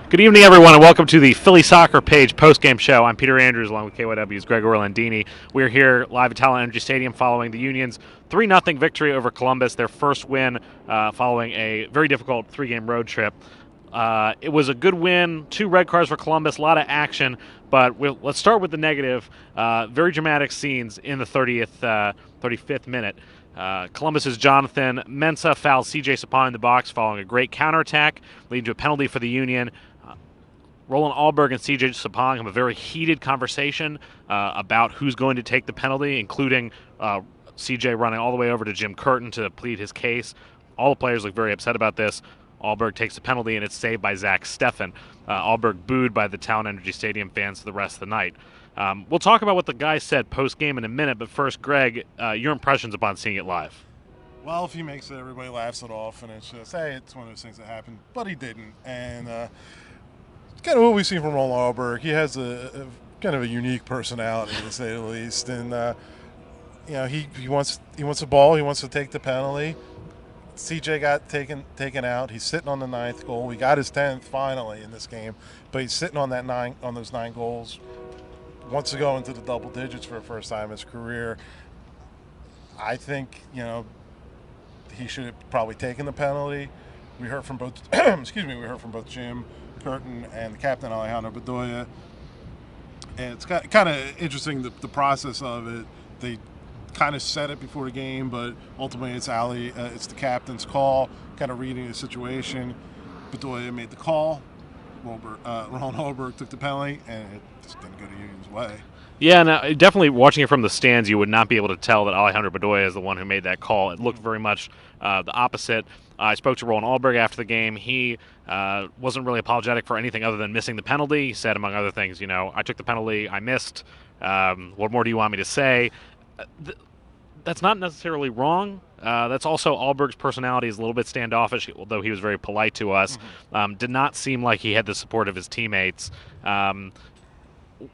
Good evening, everyone, and welcome to the Philly Soccer Page post-game show. I'm Peter Andrews, along with KYW's Greg Orlandini. We're here live at Talent Energy Stadium following the Union's 3-0 victory over Columbus, their first win following a very difficult three-game road trip. It was a good win, 2 red cards for Columbus, a lot of action, but let's start with the negative. Very dramatic scenes in the 35th minute. Columbus's Jonathan Mensah fouls C.J. Sapong in the box following a great counterattack, leading to a penalty for the Union. Roland Alberg and C.J. Sapong have a very heated conversation about who's going to take the penalty, including C.J. running all the way over to Jim Curtin to plead his case. All the players look very upset about this. Alberg takes the penalty, and it's saved by Zach Steffen. Alberg booed by the Talent Energy Stadium fans for the rest of the night. We'll talk about what the guy said post-game in a minute, but first, Greg, your impressions upon seeing it live. Well, if he makes it, everybody laughs it off, and it's just, hey, it's one of those things that happened. But he didn't, and kind of what we've seen from Roland Alberg. He has a kind of a unique personality, to say the least, and he wants the ball, he wants to take the penalty. CJ got taken out. He's sitting on the 9th goal. He got his 10th finally in this game, but he's sitting on those 9 goals. Wants to go into the double digits for the first time in his career. I think he should have probably taken the penalty. We heard from both we heard from both Jim Curtin and the captain Alejandro Bedoya, and it's kind of interesting the process of it. They kind of said it before the game, but ultimately it's it's the captain's call, kind of reading the situation. Bedoya made the call. Roland Holberg took the penalty, and it just didn't go the Union's way. Yeah, no, definitely watching it from the stands, you would not be able to tell that Alejandro Bedoya is the one who made that call. It looked very much the opposite. I spoke to Roland Alberg after the game. He wasn't really apologetic for anything other than missing the penalty. He said, among other things, I took the penalty, I missed. What more do you want me to say? That's not necessarily wrong. That's also Alberg's personality is a little bit standoffish, although he was very polite to us. Did not seem like he had the support of his teammates.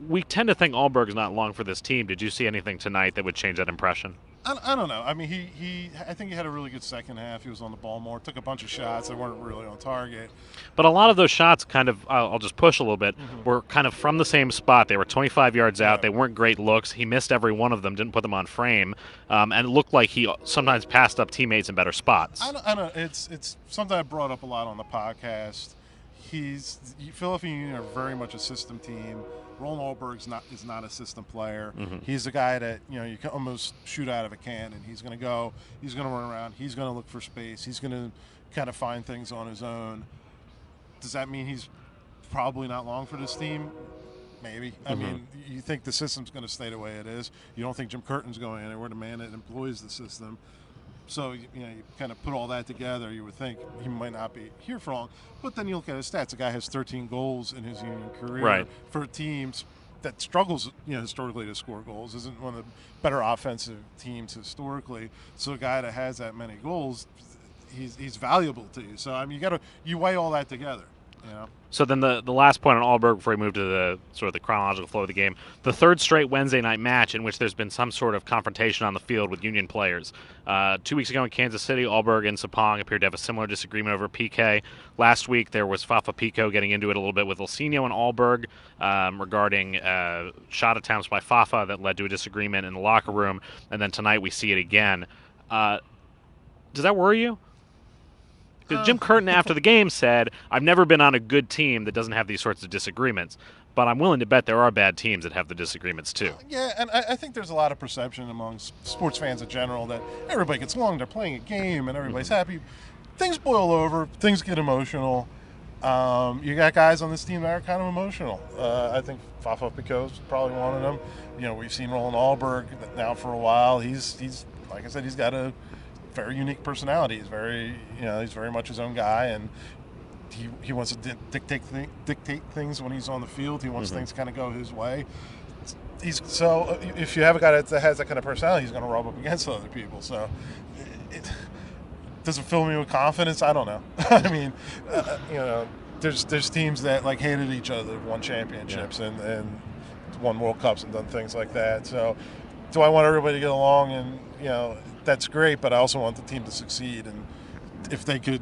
We tend to think Alberg's not long for this team. Did you see anything tonight that would change that impression? I don't know. I mean, I think he had a really good second half. He was on the ball more, took a bunch of shots that weren't really on target. But a lot of those shots kind of, I'll just push a little bit, were kind of from the same spot. They were 25 yards out. They weren't great looks. He missed every one of them, didn't put them on frame, and it looked like he sometimes passed up teammates in better spots. I don't. It's something I brought up a lot on the podcast. Philadelphia Union are very much a system team. Roland Alberg is not a system player. He's the guy that you can almost shoot out of a cannon. He's going to go. He's going to run around. He's going to look for space. He's going to kind of find things on his own. Does that mean he's probably not long for this team? Maybe. I mean, you think the system's going to stay the way it is. You don't think Jim Curtin's going anywhere, the man that employs the system. So, you kind of put all that together, you would think he might not be here for long. But then you look at his stats. The guy has 13 goals in his Union career for teams that struggles, historically to score goals. Isn't one of the better offensive teams historically. So a guy that has that many goals, he's valuable to you. So, I mean, you weigh all that together, So then the last point on Alberg before we move to the sort of the chronological flow of the game, the third straight Wednesday night match in which there's been some sort of confrontation on the field with Union players. 2 weeks ago in Kansas City, Alberg and Sapong appeared to have a similar disagreement over PK. Last week there was Fafa Pico getting into it a little bit with Ilsinho and Alberg regarding shot attempts by Fafa that led to a disagreement in the locker room. And then tonight we see it again. Does that worry you? Jim Curtin, after the game, said, I've never been on a good team that doesn't have these sorts of disagreements, but I'm willing to bet there are bad teams that have the disagreements, too. Yeah, and I think there's a lot of perception among sports fans in general that everybody gets along, they're playing a game, and everybody's happy. Things boil over, things get emotional. You got guys on this team that are kind of emotional. I think Fafa Pico's probably one of them. We've seen Roland Alberg now for a while. He's like I said, he's got a very unique personality. He's very much his own guy, and he wants to dictate things when he's on the field. He wants things to kind of go his way. So if you have a guy that has that kind of personality, he's going to rub up against other people. So does it fill me with confidence? I don't know. I mean, there's teams that hated each other, won championships and won World Cups and done things like that. So do I want everybody to get along? And that's great, but I also want the team to succeed. And if they could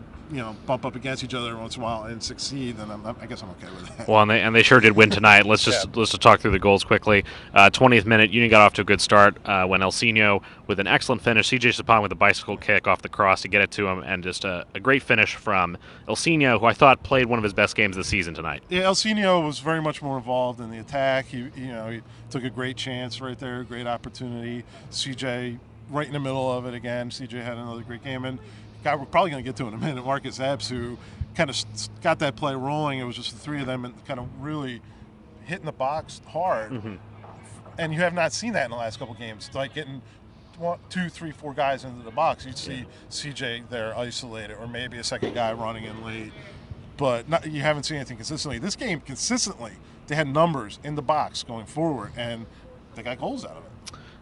bump up against each other every once in a while and succeed, then I guess I'm okay with that. Well, and they sure did win tonight. Let's just talk through the goals quickly. 20th minute, Union got off to a good start when Elsinho with an excellent finish. CJ Sapong with a bicycle kick off the cross to get it to him, and just a great finish from Elsinho, who I thought played one of his best games of the season tonight. Yeah, Elsinho was very much more involved in the attack. He took a great chance right there, great opportunity. CJ right in the middle of it again. CJ had another great game, and guy we're probably going to get to in a minute, Marcus Epps, who kind of got that play rolling. It was just the three of them and kind of really hitting the box hard. Mm-hmm. And you have not seen that in the last couple games. Like getting 1, 2, 3, 4 guys into the box. You'd see CJ there isolated, or maybe a second guy running in late. But you haven't seen anything consistently. This game, consistently, they had numbers in the box going forward, and they got goals out of it.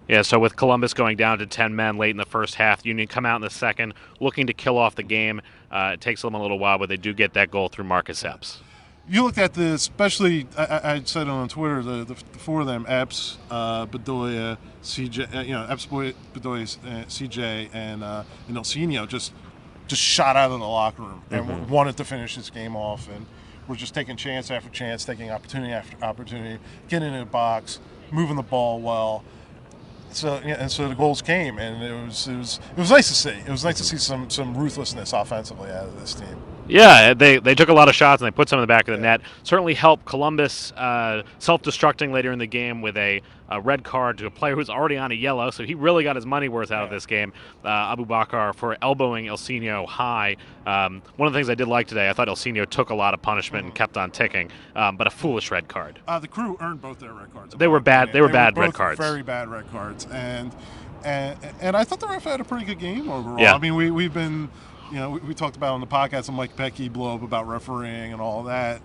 Yeah, so with Columbus going down to 10 men late in the first half, Union come out in the second looking to kill off the game. It takes them a little while, but they do get that goal through Marcus Epps. You looked at the, especially, I said it on Twitter, the four of them, Epps, Bedoya, CJ, Epps, Bedoya, CJ, and Elsinho just shot out of the locker room and wanted to finish this game off, and we're just taking chance after chance, taking opportunity after opportunity, getting in the box, moving the ball well. So the goals came, and it was nice to see. It was nice to see some ruthlessness offensively out of this team. Yeah, they took a lot of shots and they put some in the back of the net. Certainly helped Columbus self-destructing later in the game with a red card to a player who's already on a yellow, so he really got his money worth out of this game. Abu Bakar for elbowing Elsinho high. One of the things I did like today, I thought Elsinho took a lot of punishment and kept on ticking, but a foolish red card. The Crew earned both their red cards. They were bad. They were bad red both cards. Very bad red cards, and I thought the ref had a pretty good game overall. Yeah. I mean, we've been. We talked about on the podcast, and Mike Pecky blew up about refereeing and all that.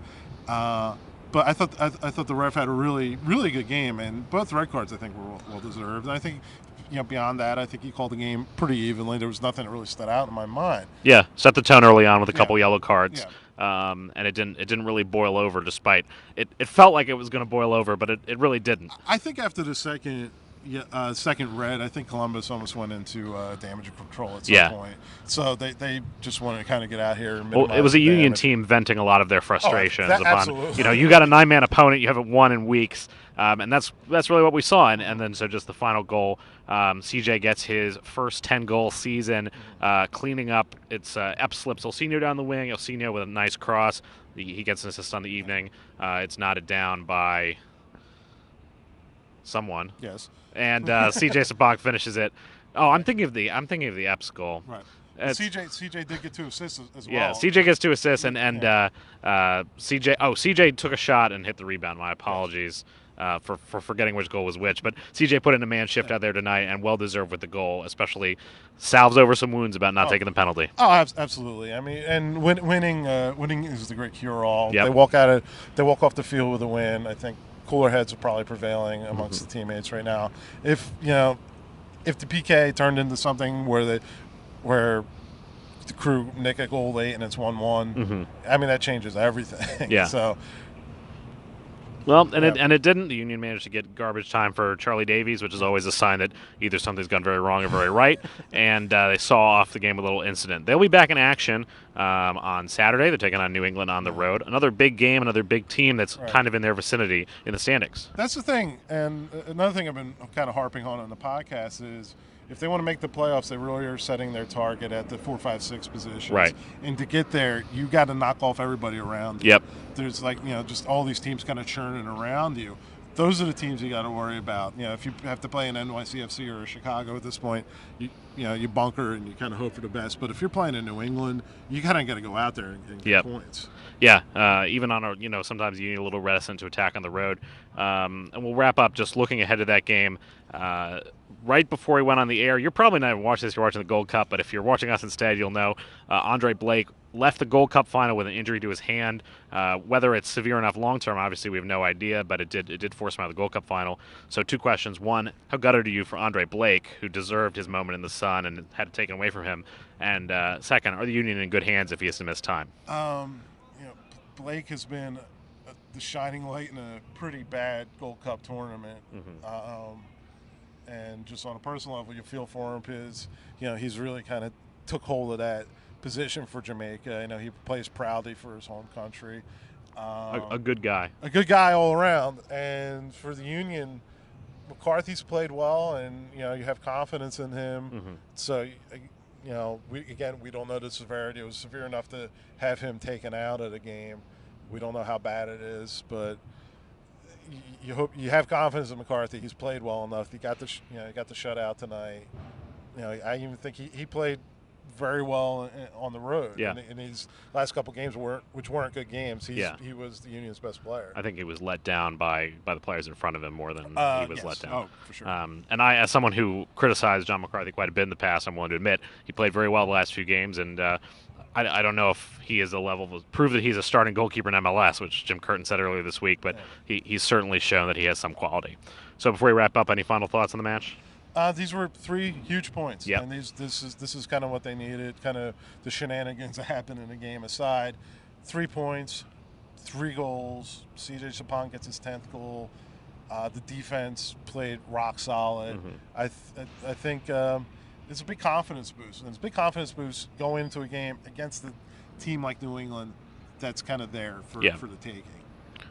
But I thought the ref had a really, really good game, and both red cards I think were well deserved. And I think, beyond that, I think he called the game pretty evenly. There was nothing that really stood out in my mind. Yeah, set the tone early on with a couple yellow cards. Yeah. And it didn't really boil over, despite it felt like it was going to boil over, but it really didn't. I think after the second red, I think Columbus almost went into damage control at some point. So they just wanted to kind of get out here and minimize it was a Union damage. Team venting a lot of their frustrations upon, absolutely. You got a 9-man opponent, you haven't won in weeks, and that's really what we saw. And then so just the final goal, CJ gets his first 10-goal season, cleaning up. It's Epps slips Elsinho down the wing. Elsinho with a nice cross. He gets an assist on the evening. It's knotted down by someone. Yes. And CJ Sapong finishes it. Oh, I'm thinking of the Epps goal. Right. CJ did get 2 assists as well. Yeah, CJ gets 2 assists, and CJ took a shot and hit the rebound. My apologies for forgetting which goal was which. But CJ put in a man shift out there tonight, and well deserved with the goal, especially salves over some wounds about not taking the penalty. Oh, absolutely. I mean, and winning is the great cure-all. Yep. They walk off the field with a win. I think cooler heads are probably prevailing amongst the teammates right now. If the PK turned into something where the Crew nick a goal late and it's 1-1, I mean, that changes everything. Yeah. So. Well, and it didn't. The Union managed to get garbage time for Charlie Davies, which is always a sign that either something's gone very wrong or very right. And they saw off the game with a little incident. They'll be back in action on Saturday. They're taking on New England on the road. Another big game, another big team that's kind of in their vicinity in the standings. That's the thing. And another thing I've been kind of harping on the podcast is, if they want to make the playoffs, they really are setting their target at the 4, 5, 6 positions. Right. And to get there, you got to knock off everybody around you. Yep. There's just all these teams kind of churning around you. Those are the teams you got to worry about. If you have to play an NYCFC or a Chicago at this point, you bunker and you kind of hope for the best. But if you're playing in New England, you kind of got to go out there and get points. Yeah, even on sometimes you need a little reticent to attack on the road. And we'll wrap up just looking ahead to that game. Right before he went on the air, you're probably not even watching this, you're watching the Gold Cup, but if you're watching us instead, you'll know Andre Blake left the Gold Cup final with an injury to his hand. Whether it's severe enough long-term, obviously we have no idea, but it did force him out of the Gold Cup final. So 2 questions. One, how gutted are you for Andre Blake, who deserved his moment in the sun and had it taken away from him? And second, are the Union in good hands if he has to miss time? Blake has been the shining light in a pretty bad Gold Cup tournament. And just on a personal level, you feel for him because he's really kind of took hold of that position for Jamaica. You know, he plays proudly for his home country. A good guy. A good guy all around. And for the Union, McCarthy's played well, and you know you have confidence in him. Mm-hmm. So, you know, we don't know the severity. It was severe enough to have him taken out of the game. We don't know how bad it is, but you hope you have confidence in McCarthy. He's played well enough. He got the shutout tonight. You know, I even think he played very well on the road. Yeah. In these last couple games which weren't good games. He was the Union's best player. I think he was let down by the players in front of him more than he was yes. let down. Oh, for sure. And I, as someone who criticized John McCarthy quite a bit in the past, I'm willing to admit he played very well the last few games, and I don't know if he is a level to prove that he's a starting goalkeeper in MLS, which Jim Curtin said earlier this week, but he's certainly shown that he has some quality. So before we wrap up, any final thoughts on the match? These were 3 huge points, Yep. and this is kind of what they needed. Kind of the shenanigans that happened in the game aside, 3 points, 3 goals. CJ Sapong gets his 10th goal. The defense played rock solid. Mm-hmm. I think it's a big confidence boost, and it's a big confidence boost going into a game against a team like New England that's kind of there for the taking.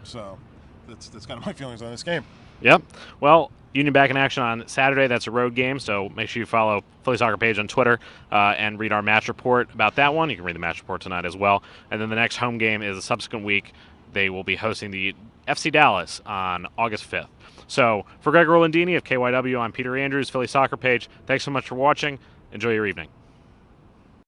So that's kind of my feelings on this game. Yep. Well, Union back in action on Saturday. That's a road game, so make sure you follow Philly Soccer page on Twitter and read our match report about that one. You can read the match report tonight as well. And then the next home game is a subsequent week. They will be hosting the FC Dallas on August 5th. So for Greg Rolandini of KYW, I'm Peter Andrews, Philly Soccer page. Thanks so much for watching. Enjoy your evening.